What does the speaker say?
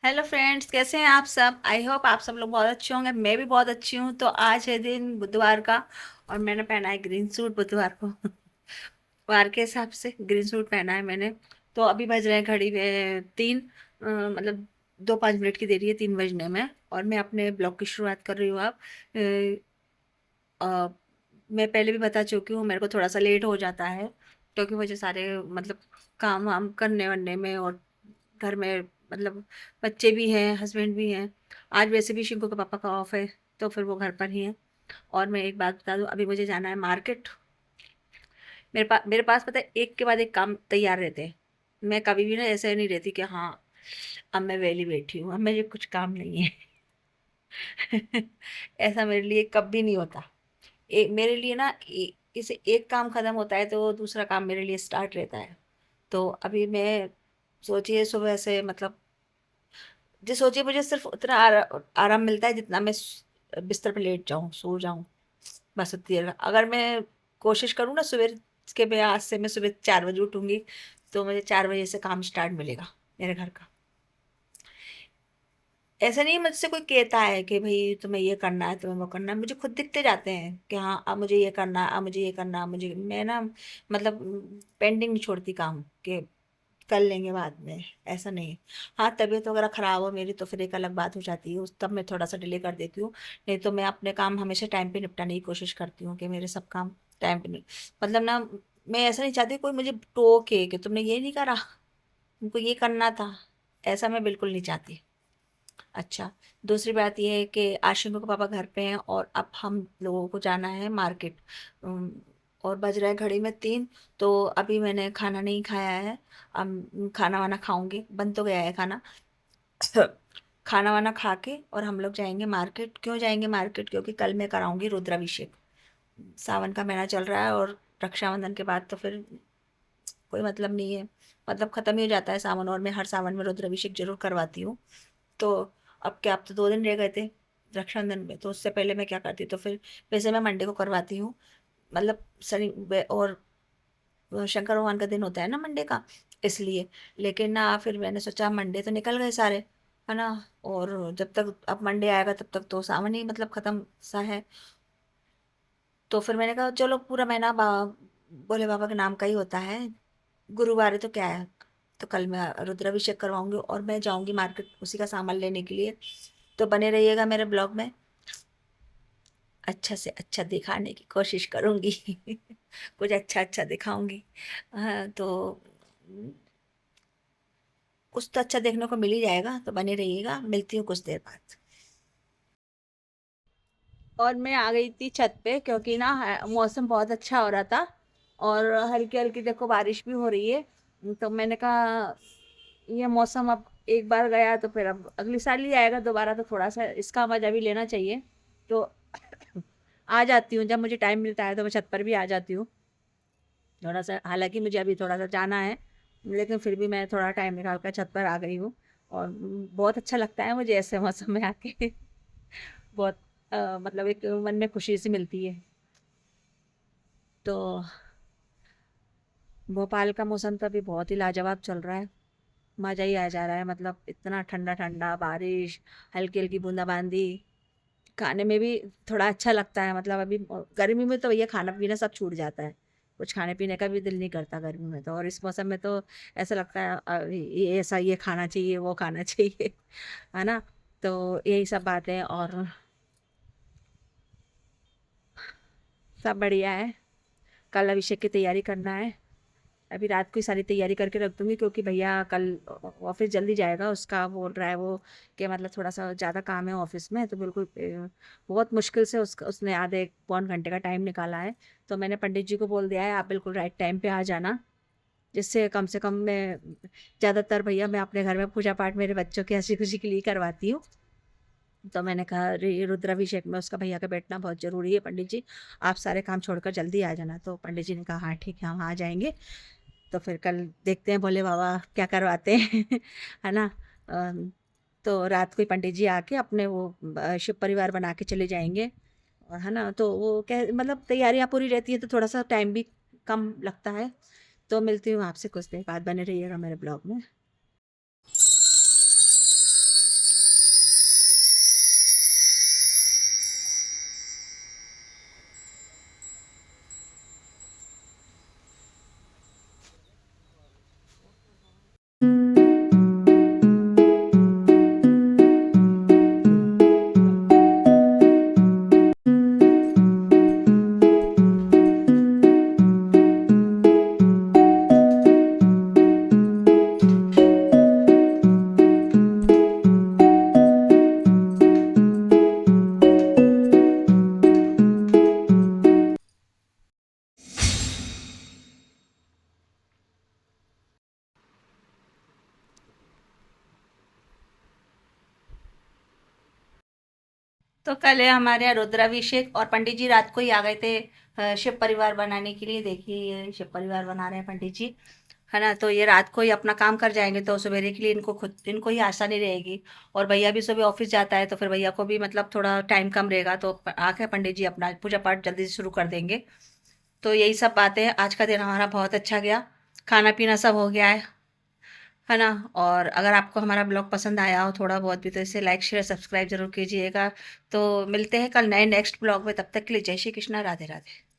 Hello friends, कैसे हैं आप सब। आई होप आप सब लोग बहुत अच्छे होंगे। मैं भी बहुत अच्छी हूँ। तो आज है दिन बुधवार का और मैंने पहना है ग्रीन सूट बुधवार को। वार के हिसाब से ग्रीन सूट पहना है मैंने। तो अभी बज रहे हैं घड़ी में 3, मतलब 2-5 मिनट की देरी है 3 बजने में। और मैं अपने ब्लॉग की शुरुआत कर रही हूँ। आप मैं पहले भी बता चुकी हूँ, मेरे को थोड़ा सा लेट हो जाता है क्योंकि मुझे सारे मतलब काम वाम करने वरने में, और घर में मतलब बच्चे भी हैं, हस्बैंड भी हैं। आज वैसे भी शिंकू के पापा का ऑफ है तो फिर वो घर पर ही हैं। और मैं एक बात बता दूं, अभी मुझे जाना है मार्केट। मेरे पास पता है एक के बाद एक काम तैयार रहते हैं। मैं कभी भी ना ऐसे नहीं रहती कि हाँ अब मैं वेली बैठी हूँ, अब मुझे कुछ काम नहीं है। ऐसा मेरे लिए कभी नहीं होता। एक मेरे लिए ना इसे एक काम खत्म होता है तो दूसरा काम मेरे लिए स्टार्ट रहता है। तो अभी मैं सोचिए सुबह से मतलब जी सोचिए मुझे सिर्फ उतना आराम मिलता है जितना मैं बिस्तर पे लेट जाऊं, सो जाऊं। बस उतनी देर अगर मैं कोशिश करूँ ना सुबह के, मैं आज से मैं सुबह 4 बजे उठूंगी तो मुझे 4 बजे से काम स्टार्ट मिलेगा मेरे घर का। ऐसा नहीं मुझसे कोई कहता है कि भाई तुम्हें ये करना है, तुम्हें वो करना है। मुझे खुद दिखते जाते हैं कि हाँ अब मुझे ये करना है, अब मुझे ये करना है, मुझे मैं ना मतलब पेंडिंग नहीं छोड़ती काम के, कर लेंगे बाद में। ऐसा नहीं। हाँ तबीयत वगैरह खराब हो मेरी तो फिर एक अलग बात हो जाती है, उस तब मैं थोड़ा सा डिले कर देती हूँ। नहीं तो मैं अपने काम हमेशा टाइम पे निपटाने की कोशिश करती हूँ कि मेरे सब काम टाइम पे मतलब ना, मैं ऐसा नहीं चाहती कोई मुझे टोके कि तुमने ये नहीं करा, तुमको ये करना था। ऐसा मैं बिल्कुल नहीं चाहती। अच्छा, दूसरी बात ये है कि आशिम के पापा घर पे हैं और अब हम लोगों को जाना है मार्केट। और बज रहा है घड़ी में 3। तो अभी मैंने खाना नहीं खाया है। अब खाना वाना खाऊंगी, बन तो गया है खाना। खाना वाना खा के और हम लोग जाएंगे मार्केट। क्यों जाएंगे मार्केट? क्योंकि कल मैं कराऊंगी रुद्राभिषेक। सावन का महीना चल रहा है और रक्षाबंधन के बाद तो फिर कोई मतलब नहीं है, मतलब खत्म ही हो जाता है सावन। और मैं हर सावन में रुद्राभिषेक जरूर करवाती हूँ। तो अब क्या, अब तो 2 दिन रह गए थे रक्षाबंधन में, तो उससे पहले मैं क्या करती तो फिर वैसे मैं मंडे को करवाती हूँ। मतलब और शंकर भगवान का दिन होता है ना मंडे का, इसलिए। लेकिन ना फिर मैंने सोचा मंडे तो निकल गए सारे, है ना। और जब तक अब मंडे आएगा तब तक तो सावन ही मतलब खत्म सा है। तो फिर मैंने कहा चलो पूरा महीना भोले बाबा के नाम का ही होता है, गुरुवार है तो क्या है। तो कल मैं रुद्राभिषेक करवाऊंगी और मैं जाऊंगी मार्केट उसी का सामान लेने के लिए। तो बने रहिएगा मेरे ब्लॉग में, अच्छा से अच्छा दिखाने की कोशिश करूंगी। कुछ अच्छा अच्छा दिखाऊंगी। हाँ तो कुछ तो अच्छा देखने को मिल ही जाएगा, तो बने रहिएगा। मिलती हूँ कुछ देर बाद। और मैं आ गई थी छत पे क्योंकि ना मौसम बहुत अच्छा हो रहा था और हल्की हल्की देखो बारिश भी हो रही है। तो मैंने कहा ये मौसम अब एक बार गया तो फिर अब अगले साल ही आएगा दोबारा, तो थोड़ा सा इसका मजा भी लेना चाहिए। तो आ जाती हूँ जब मुझे टाइम मिलता है तो मैं छत पर भी आ जाती हूँ थोड़ा सा। हालांकि मुझे अभी थोड़ा सा जाना है लेकिन फिर भी मैं थोड़ा टाइम निकाल कर छत पर आ गई हूँ। और बहुत अच्छा लगता है मुझे ऐसे मौसम में आके। बहुत मतलब एक मन में खुशी सी मिलती है। तो भोपाल का मौसम तो अभी बहुत ही लाजवाब चल रहा है। मज़ा ही आ जा रहा है, मतलब इतना ठंडा ठंडा बारिश, हल्की हल्की बूंदाबांदी। खाने में भी थोड़ा अच्छा लगता है। मतलब अभी गर्मी में तो भैया खाना पीना सब छूट जाता है, कुछ खाने पीने का भी दिल नहीं करता गर्मी में तो। और इस मौसम में तो ऐसा लगता है ये ऐसा ये खाना चाहिए वो खाना चाहिए, है ना। तो यही सब बातें और सब बढ़िया है। कल अभिषेक की तैयारी करना है। अभी रात को ही सारी तैयारी करके रख दूंगी क्योंकि भैया कल ऑफिस जल्दी जाएगा। उसका बोल रहा है वो कि मतलब थोड़ा सा ज़्यादा काम है ऑफिस में, तो बिल्कुल बहुत मुश्किल से उसने आधे पौन घंटे का टाइम निकाला है। तो मैंने पंडित जी को बोल दिया है आप बिल्कुल राइट टाइम पे आ जाना, जिससे कम से कम मैं ज़्यादातर भैया मैं अपने घर में पूजा पाठ मेरे बच्चों की हंसी खुशी के लिए करवाती हूँ। तो मैंने कहा ये रुद्राभिषेक में उसका भैया का बैठना बहुत ज़रूरी है पंडित जी, आप सारे काम छोड़कर जल्दी आ जाना। तो पंडित जी ने कहा हाँ ठीक है हम आ जाएंगे। तो फिर कल देखते हैं भोले बाबा क्या करवाते हैं। है ना। अम, तो रात को ही पंडित जी आके अपने वो शिव परिवार बना के चले जाएंगे। और है ना, तो वो कह मतलब तैयारियां पूरी रहती है तो थोड़ा सा टाइम भी कम लगता है। तो मिलती हूँ आपसे कुछ देर बाद, बने रहिएगा मेरे ब्लॉग में। तो कल है हमारे यहाँ रुद्राभिषेक, और पंडित जी रात को ही आ गए थे शिव परिवार बनाने के लिए। देखिए ये शिव परिवार बना रहे हैं पंडित जी, है ना। तो ये रात को ही अपना काम कर जाएंगे, तो सवेरे के लिए इनको ही आसानी रहेगी। और भैया भी सुबह ऑफिस जाता है, तो फिर भैया को भी मतलब थोड़ा टाइम कम रहेगा, तो आके पंडित जी अपना पूजा पाठ जल्दी से शुरू कर देंगे। तो यही सब बातें, आज का दिन हमारा बहुत अच्छा गया, खाना पीना सब हो गया है ना। और अगर आपको हमारा ब्लॉग पसंद आया हो थोड़ा बहुत भी, तो इसे लाइक शेयर सब्सक्राइब जरूर कीजिएगा। तो मिलते हैं कल नए नेक्स्ट ब्लॉग में, तब तक के लिए जय श्री कृष्णा, राधे राधे।